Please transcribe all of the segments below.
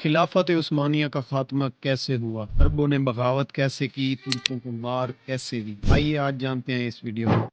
खिलाफत उस्मानिया का खात्मा कैसे हुआ, अरबों ने बगावत कैसे की, तुर्कों को मार कैसे दी, आइए आज जानते हैं इस वीडियो में।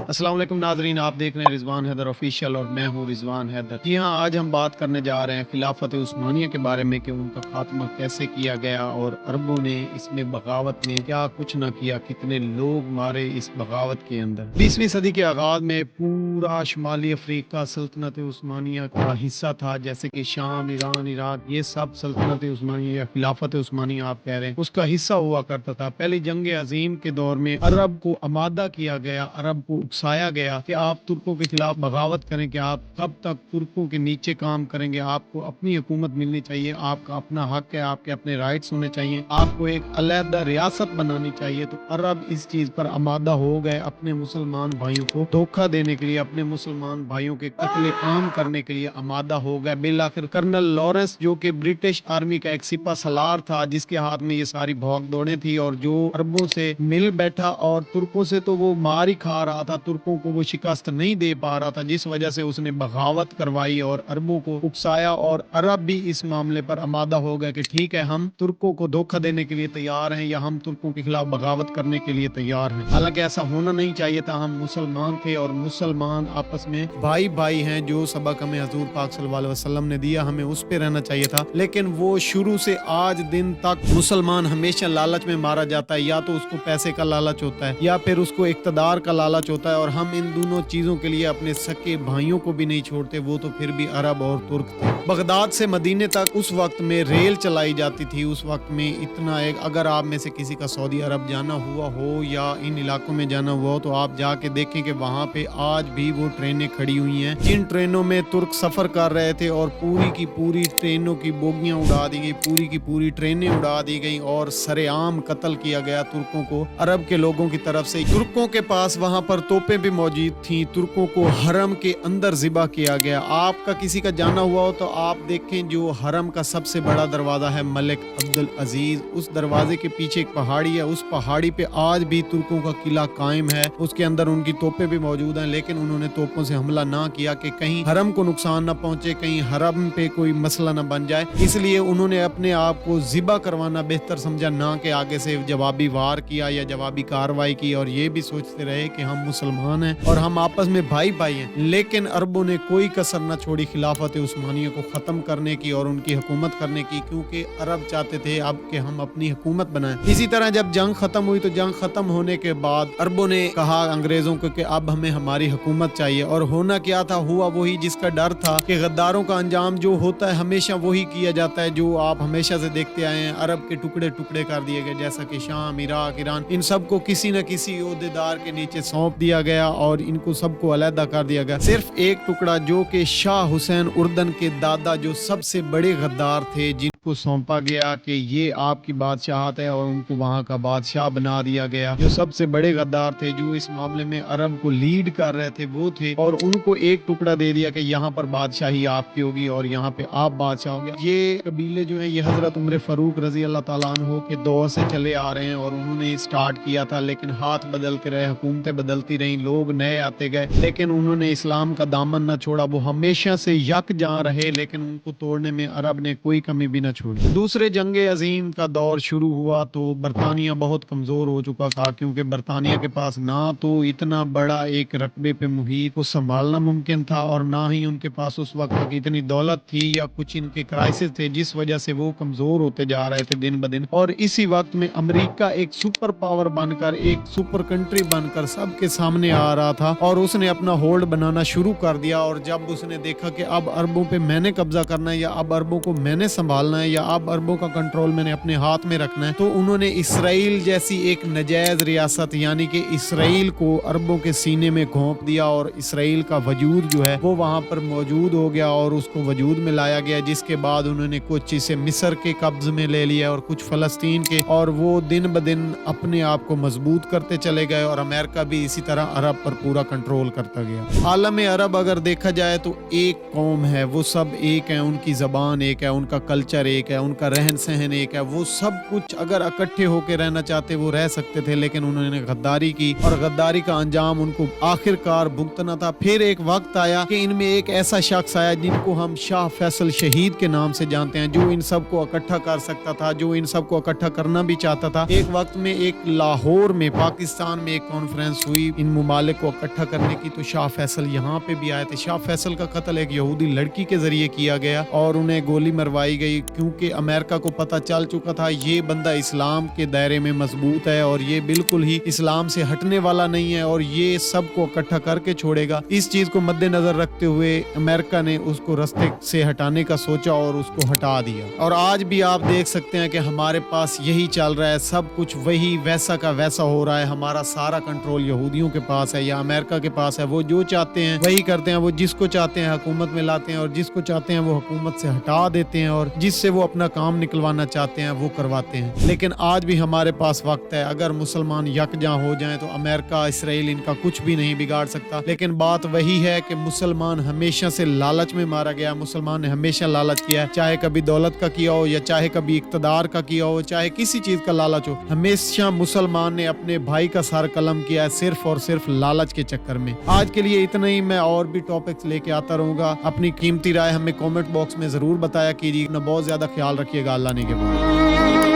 अस्सलाम वालेकुम नाजरीन, आप देख रहे हैं रिजवान हैदर ऑफिशियल और मैं हूं रिजवान हैदर। जी हाँ, आज हम बात करने जा रहे हैं खिलाफत उस्मानिया के बारे में कि उनका खात्मा कैसे किया गया और अरबों ने इसमें बगावत में क्या कुछ न किया, कितने लोग मारे इस बगावत के अंदर। 20वीं सदी के आगाज में पूरा शुमाली अफ्रीका सल्तनत उस्मानिया का हिस्सा था, जैसे कि शाम, ईरान, इराक, ये सब सल्तनत उस्मानिया या खिलाफत उस्मानिया आप कह रहे हैं, उसका हिस्सा हुआ करता था। पहली जंग अजीम के दौर में अरब को आमादा किया गया, अरब को उकसाया गया कि आप तुर्कों के खिलाफ बगावत करें, कि आप कब तक तुर्कों के नीचे काम करेंगे, आपको अपनी हुकूमत मिलनी चाहिए, आपका अपना हक है, आपके अपने राइट्स होने चाहिए, आपको एक अलहदा रियासत बनानी चाहिए। तो अरब इस चीज पर आमादा हो गए, अपने मुसलमान भाइयों को धोखा देने के लिए, अपने मुसलमान भाइयों के कत्ले आम करने के लिए आमादा हो गए। बिल आखिर कर्नल लॉरेंस, जो कि ब्रिटिश आर्मी का एक सिपा सलार था, जिसके हाथ में ये सारी भौक दौड़े थी और जो अरबों से मिल बैठा और तुर्कों से तो वो मार ही खा रहा था, तुर्कों को वो शिकस्त नहीं दे पा रहा था, जिस वजह से उसने बगावत करवाई और अरबों को उकसाया। और अरब भी इस मामले पर आमादा हो गए कि ठीक है, हम तुर्कों को धोखा देने के लिए तैयार हैं या हम तुर्कों के खिलाफ बगावत करने के लिए तैयार हैं। हालांकि ऐसा होना नहीं चाहिए था, हम मुसलमान थे और मुसलमान आपस में भाई भाई हैं। जो सबक हमें हजूर पाक सल्लल्लाहु अलैहि वसल्लम ने दिया, हमें उस पे रहना चाहिए था। लेकिन वो शुरू से आज दिन तक मुसलमान हमेशा लालच में मारा जाता है, या तो उसको पैसे का लालच होता है या फिर उसको इक्तदार का लालच होता है, और हम इन दोनों चीजों के लिए अपने सके भाइयों को भी नहीं छोड़ते, वो तो फिर भी अरब और तुर्क थे। बगदाद से मदीने तक उस वक्त में रेल चलाई जाती थी। उस वक्त में इतना एक, अगर आप में से किसी का सऊदी अरब जाना हुआ हो या इन इलाकों में जाना हुआ हो तो आप जाके देखें कि वहाँ पे आज भी वो ट्रेनें खड़ी हुई हैं, जिन ट्रेनों में तुर्क सफर कर रहे थे, और पूरी की पूरी ट्रेनों की बोगियां उड़ा दी गई, पूरी की पूरी ट्रेनें उड़ा दी गई और सरेआम कत्ल किया गया तुर्कों को अरब के लोगों की तरफ से। तुर्कों के पास वहाँ पर तोपें भी मौजूद थी, तुर्कों को हरम के अंदर ज़िबा किया गया। आपका किसी का जाना हुआ हो तो आप देखें, जो हरम का सबसे बड़ा दरवाजा है मलिक अब्दुल अजीज, उस दरवाजे के पीछे एक पहाड़ी है, उस पहाड़ी पे आज भी तुर्कों का किला कायम है, उसके अंदर उनकी तोपें भी मौजूद हैं। लेकिन उन्होंने तोपों से हमला ना किया कि कहीं हरम को नुकसान ना पहुंचे, कहीं हरम पे कोई मसला ना बन जाए, इसलिए उन्होंने अपने आप को ज़िबा करवाना बेहतर समझा, ना कि आगे से जवाबी वार किया या जवाबी कार्रवाई की, और ये भी सोचते रहे कि हम मुसलमान हैं और हम आपस में भाई भाई हैं। लेकिन अरबों ने कोई कसर न छोड़ी खिलाफत उस्मानिया को ख़त्म करने की और उनकी हुकूमत करने की, क्योंकि अरब चाहते थे अब कि हम अपनी हुकूमत बनाएं। इसी तरह जब जंग खत्म हुई तो जंग खत्म होने के बाद अरबों ने कहा अंग्रेजों को कि अब हमें हमारी हुकूमत चाहिए, और होना क्या था, हुआ वही जिसका डर था कि गद्दारों का अंजाम जो होता है हमेशा वही किया जाता है, जो आप हमेशा से देखते आए हैं। अरब के टुकड़े टुकड़े कर दिए गए, जैसा कि शाम, इराक, ईरान, इन सबको किसी न किसी ओहदेदार के नीचे सौंप दिया गया और इनको सबको अलहदा कर दिया गया। सिर्फ एक टुकड़ा, जो कि शाह हुसैन उर्दन के दादा, जो सबसे बड़े गद्दार थे, जिनको सौंपा गया कि ये आपकी बादशाहत है, और उनको वहाँ का बादशाह बना दिया गया। जो सबसे बड़े गद्दार थे, जो इस मामले में अरब को लीड कर रहे थे, वो थे, और उनको एक टुकड़ा दे दिया कि यहाँ पर बादशाही आपकी होगी और यहाँ पे आप बादशाह होंगे। ये कबीले जो है, ये हजरत उमर फारूक रजी अल्लाह ताला अन्हो के दौर से चले आ रहे हैं और उन्होंने स्टार्ट किया था। लेकिन हाथ बदलते रहे, हुकूमतें बदलती रही, लोग नए आते गए, लेकिन उन्होंने इस्लाम का दामन न छोड़ा। वो हमेशा से यकजां रहे, लेकिन उनको तोड़ने में अरब ने कोई कमी भी न छोड़ी। दूसरे जंग अजीम का दौर शुरू हुआ तो बरतानिया बहुत कमजोर हो चुका था, क्योंकि बरतानिया के पास ना तो इतना बड़ा एक रकबे पे मुहीत को संभालना मुमकिन था, और ना ही उनके पास उस वक्त तक इतनी दौलत थी या कुछ इनके क्राइसिस थे, जिस वजह से वो कमजोर होते जा रहे थे दिन ब दिन। और इसी वक्त में अमेरिका एक सुपर पावर बनकर, एक सुपर कंट्री बनकर सबके सामने आ रहा था, और उसने अपना होल्ड बनाना शुरू कर दिया। और जब उसने देखा कि अब अरबों पे मैंने कब्जा करना है, या अब अरबों को मैंने संभालना है, या अब अरबों का कंट्रोल मैंने अपने हाथ में रखना है, तो उन्होंने इसराइल जैसी एक नजायज रियासत, यानी कि इसराइल को अरबों के सीने में घोंप दिया, और इसराइल का वजूद जो है वो वहां पर मौजूद हो गया और उसको वजूद में लाया गया। जिसके बाद उन्होंने कुछ इसे मिस्र के कब्ज में ले लिया और कुछ फलस्तीन के, और वो दिन ब दिन अपने आप को मजबूत करते चले गए, और अमेरिका भी इसी तरह अरब पर पूरा कंट्रोल करता गया। आलम अरब अगर देखा जाए तो एक कौम है, वो सब एक है, उनकी जबान एक है, उनका कल्चर एक है, उनका रहन सहन एक है, वो सब कुछ अगर इकट्ठे होकर रहना चाहते वो रह सकते थे, लेकिन उन्होंने गद्दारी की और गद्दारी का अंजाम उनको आखिरकार भुगतना था। फिर एक वक्त आया कि इनमें एक ऐसा शख्स आया जिनको हम शाह फैसल शहीद के नाम से जानते हैं, जो इन सबको इकट्ठा कर सकता था, जो इन सबको इकट्ठा करना भी चाहता था। एक वक्त में एक लाहौर में पाकिस्तान में एक कॉन्फ्रेंस हुई इन मुमालिक को इकट्ठा करने की, तो शाह फैसल यहाँ पे भी आए थे। शाह फैसल का कत्ल एक यहूदी लड़की के जरिए किया गया और उन्हें गोली मरवाई गई, क्योंकि अमेरिका को पता चल चुका था ये बंदा इस्लाम के दायरे में मजबूत है और ये बिल्कुल ही इस्लाम से हटने वाला नहीं है और ये सबको इकट्ठा करके छोड़ेगा। इस चीज को मद्देनजर रखते हुए अमेरिका ने उसको रास्ते से हटाने का सोचा और उसको हटा दिया। और आज भी आप देख सकते हैं कि हमारे पास यही चल रहा है, सब कुछ वही वैसा का वैसा हो रहा है। हमारा सारा कंट्रोल यहूदियों के पास है या अमेरिका के पास है। वो जो चाहते हैं वही करते हैं, वो जिसको चाहते हैं हुकूमत में लाते हैं और जिसको चाहते हैं वो हुकूमत से हटा देते हैं और जिससे वो अपना काम निकलवाना चाहते हैं वो करवाते हैं। लेकिन आज भी हमारे पास वक्त है, अगर मुसलमान यकजा हो जाएं तो अमेरिका इसराइल इनका कुछ भी नहीं बिगाड़ सकता। लेकिन बात वही है कि मुसलमान हमेशा से लालच में मारा गया। मुसलमान ने हमेशा लालच किया है, चाहे कभी दौलत का किया हो या चाहे कभी इक्तदार का किया हो, चाहे किसी चीज का लालच हो, हमेशा मुसलमान ने अपने भाई का सर कलम किया है सिर्फ और सिर्फ लालच के चक्कर में। आज के लिए इतना ही, मैं और भी टॉपिक्स लेके आता रहूंगा। अपनी कीमती राय हमें कमेंट बॉक्स में जरूर बताया कीजिए। बहुत ज्यादा ख्याल रखिएगा। अल्लाह ने के बाद।